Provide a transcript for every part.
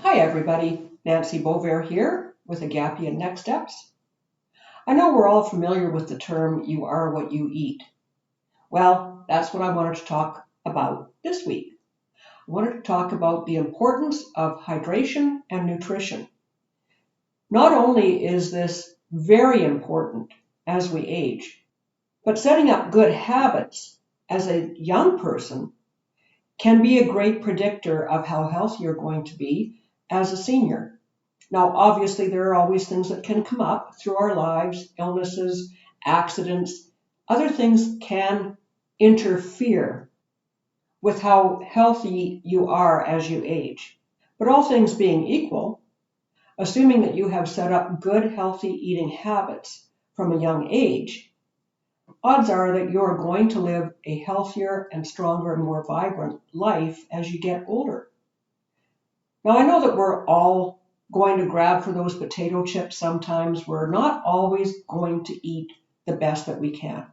Hi everybody, Nancy Beauvert here with Agape and NEXsteps. I know we're all familiar with the term you are what you eat. Well, that's what I wanted to talk about this week. I wanted to talk about the importance of hydration and nutrition. Not only is this very important as we age, but setting up good habits as a young person can be a great predictor of how healthy you're going to be as a senior. Now, obviously, there are always things that can come up through our lives, illnesses, accidents. Other things can interfere with how healthy you are as you age. But all things being equal, assuming that you have set up good, healthy eating habits from a young age, odds are that you're going to live a healthier and stronger and more vibrant life as you get older. Now, I know that we're all going to grab for those potato chips sometimes. We're not always going to eat the best that we can.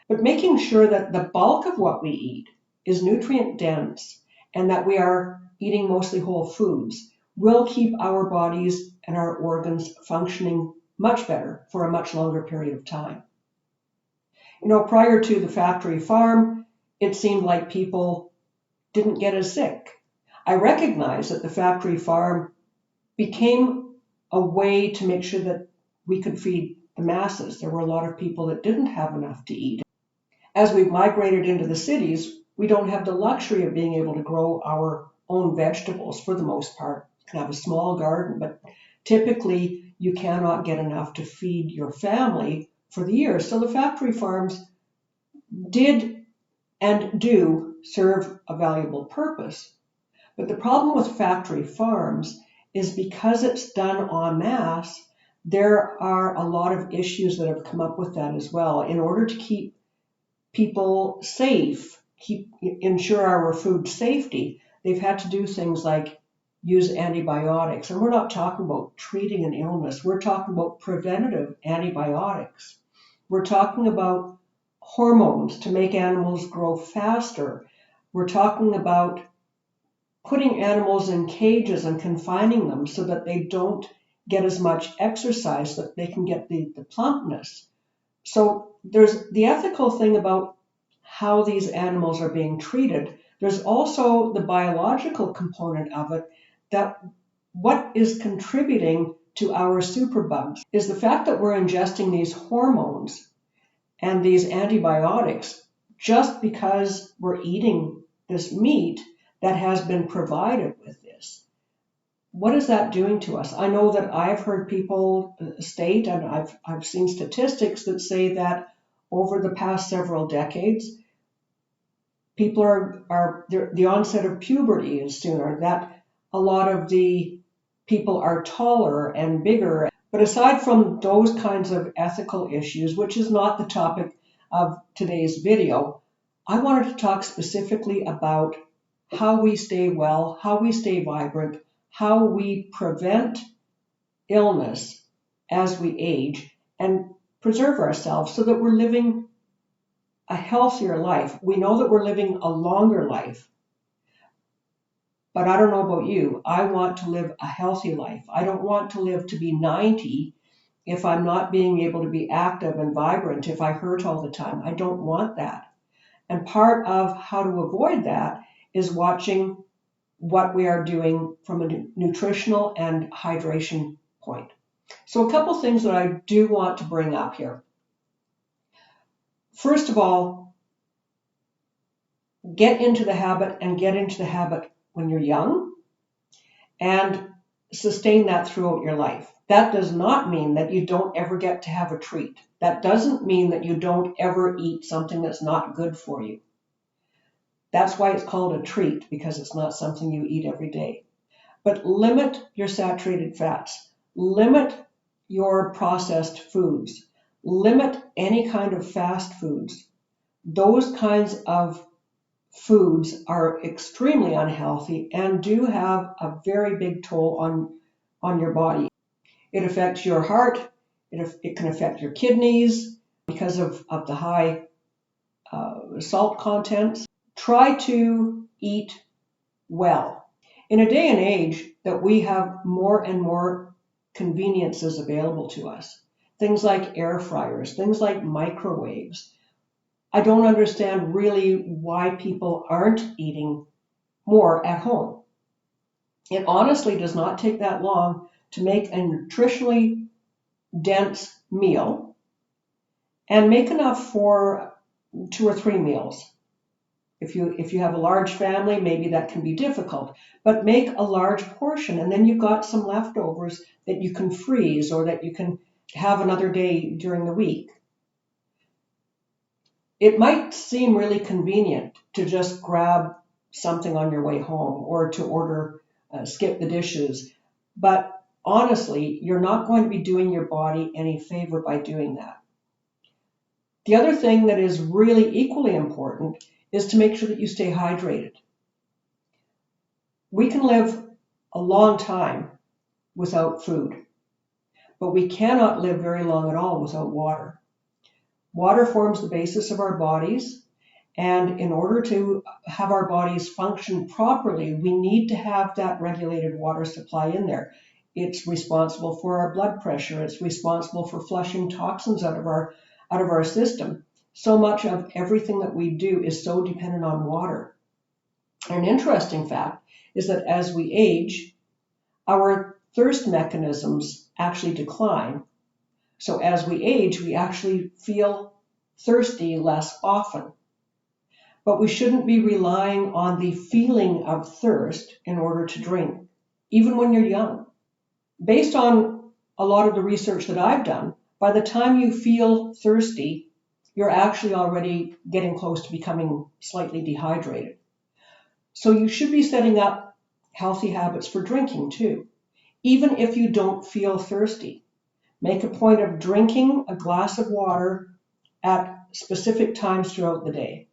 But making sure that the bulk of what we eat is nutrient dense and that we are eating mostly whole foods will keep our bodies and our organs functioning much better for a much longer period of time. Prior to the factory farm, it seemed like people didn't get as sick. I recognize that the factory farm became a way to make sure that we could feed the masses. There were a lot of people that didn't have enough to eat. As we've migrated into the cities, we don't have the luxury of being able to grow our own vegetables for the most part. You can have a small garden, but typically you cannot get enough to feed your family for the year. So the factory farms did and do serve a valuable purpose. But the problem with factory farms is because it's done en masse, there are a lot of issues that have come up with that as well. In order to keep people safe, ensure our food safety, they've had to do things like use antibiotics. And we're not talking about treating an illness. We're talking about preventative antibiotics. We're talking about hormones to make animals grow faster. We're talking about putting animals in cages and confining them so that they don't get as much exercise, so that they can get the plumpness. So there's the ethical thing about how these animals are being treated. There's also the biological component of it, that what is contributing to our superbugs is the fact that we're ingesting these hormones and these antibiotics just because we're eating this meat that has been provided with this. What is that doing to us? I know that I've heard people state, and I've seen statistics that say that over the past several decades, people the onset of puberty is sooner, that a lot of the people are taller and bigger. But aside from those kinds of ethical issues, which is not the topic of today's video, I wanted to talk specifically about how we stay well, how we stay vibrant, how we prevent illness as we age and preserve ourselves so that we're living a healthier life. We know that we're living a longer life, but I don't know about you. I want to live a healthy life. I don't want to live to be 90 if I'm not being able to be active and vibrant, if I hurt all the time. I don't want that. And part of how to avoid that is watching what we are doing from a nutritional and hydration point. So a couple things that I do want to bring up here. First of all, get into the habit when you're young and sustain that throughout your life. That does not mean that you don't ever get to have a treat. That doesn't mean that you don't ever eat something that's not good for you. That's why it's called a treat, because it's not something you eat every day. But limit your saturated fats. Limit your processed foods. Limit any kind of fast foods. Those kinds of foods are extremely unhealthy and do have a very big toll on your body. It affects your heart. It can affect your kidneys because of the high salt content. Try to eat well. In a day and age that we have more and more conveniences available to us, things like air fryers, things like microwaves, I don't understand really why people aren't eating more at home. It honestly does not take that long to make a nutritionally dense meal and make enough for 2 or 3 meals. If you have a large family, maybe that can be difficult, but make a large portion and then you've got some leftovers that you can freeze or that you can have another day during the week. It might seem really convenient to just grab something on your way home or to order, skip the dishes, but honestly, you're not going to be doing your body any favor by doing that. The other thing that is really equally important is to make sure that you stay hydrated. We can live a long time without food, but we cannot live very long at all without water. Water forms the basis of our bodies, and in order to have our bodies function properly, we need to have that regulated water supply in there. It's responsible for our blood pressure. It's responsible for flushing toxins out of our system. So much of everything that we do is so dependent on water. An interesting fact is that as we age, our thirst mechanisms actually decline. So as we age, we actually feel thirsty less often. But we shouldn't be relying on the feeling of thirst in order to drink, even when you're young. Based on a lot of the research that I've done, by the time you feel thirsty, you're actually already getting close to becoming slightly dehydrated. So you should be setting up healthy habits for drinking too, even if you don't feel thirsty. Make a point of drinking a glass of water at specific times throughout the day.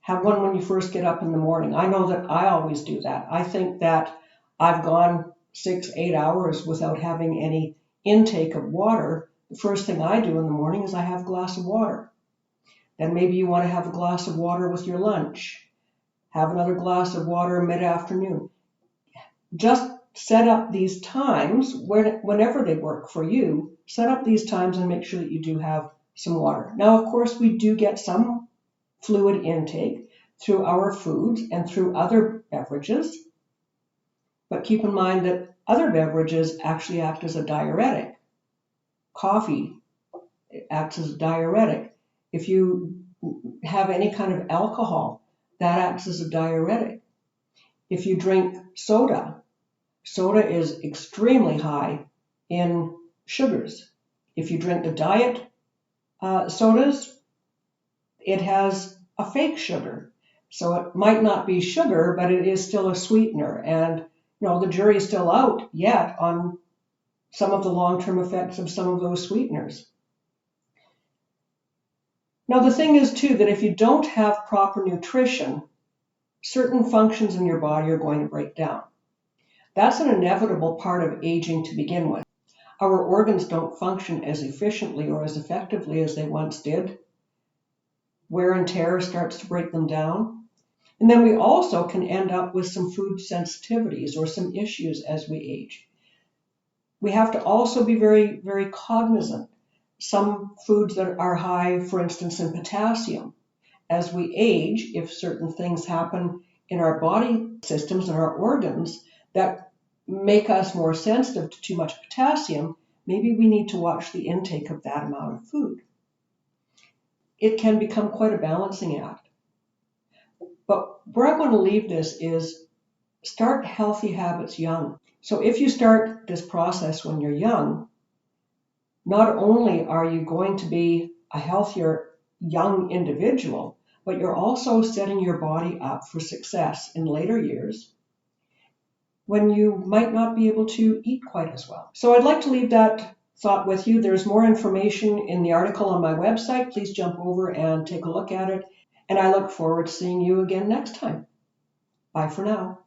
Have one when you first get up in the morning. I know that I always do that. I think that I've gone 6-8 hours without having any intake of water. The first thing I do in the morning is I have a glass of water. Then maybe you want to have a glass of water with your lunch. Have another glass of water mid-afternoon. Just set up these times whenever they work for you. Set up these times and make sure that you do have some water. Now, of course, we do get some fluid intake through our foods and through other beverages. But keep in mind that other beverages actually act as a diuretic. Coffee acts as a diuretic. If you have any kind of alcohol, that acts as a diuretic. If you drink soda, soda is extremely high in sugars. If you drink the diet sodas, it has a fake sugar. So it might not be sugar, but it is still a sweetener. And the jury is still out yet on some of the long-term effects of some of those sweeteners. Now, the thing is, too, that if you don't have proper nutrition, certain functions in your body are going to break down. That's an inevitable part of aging to begin with. Our organs don't function as efficiently or as effectively as they once did. Wear and tear starts to break them down. And then we also can end up with some food sensitivities or some issues as we age. We have to also be very, very cognizant. Some foods that are high, for instance, in potassium. As we age, if certain things happen in our body systems and our organs that make us more sensitive to too much potassium, maybe we need to watch the intake of that amount of food. It can become quite a balancing act. But where I want to leave this is start healthy habits young. So if you start this process when you're young, not only are you going to be a healthier young individual, but you're also setting your body up for success in later years when you might not be able to eat quite as well. So I'd like to leave that thought with you. There's more information in the article on my website. Please jump over and take a look at it. And I look forward to seeing you again next time. Bye for now.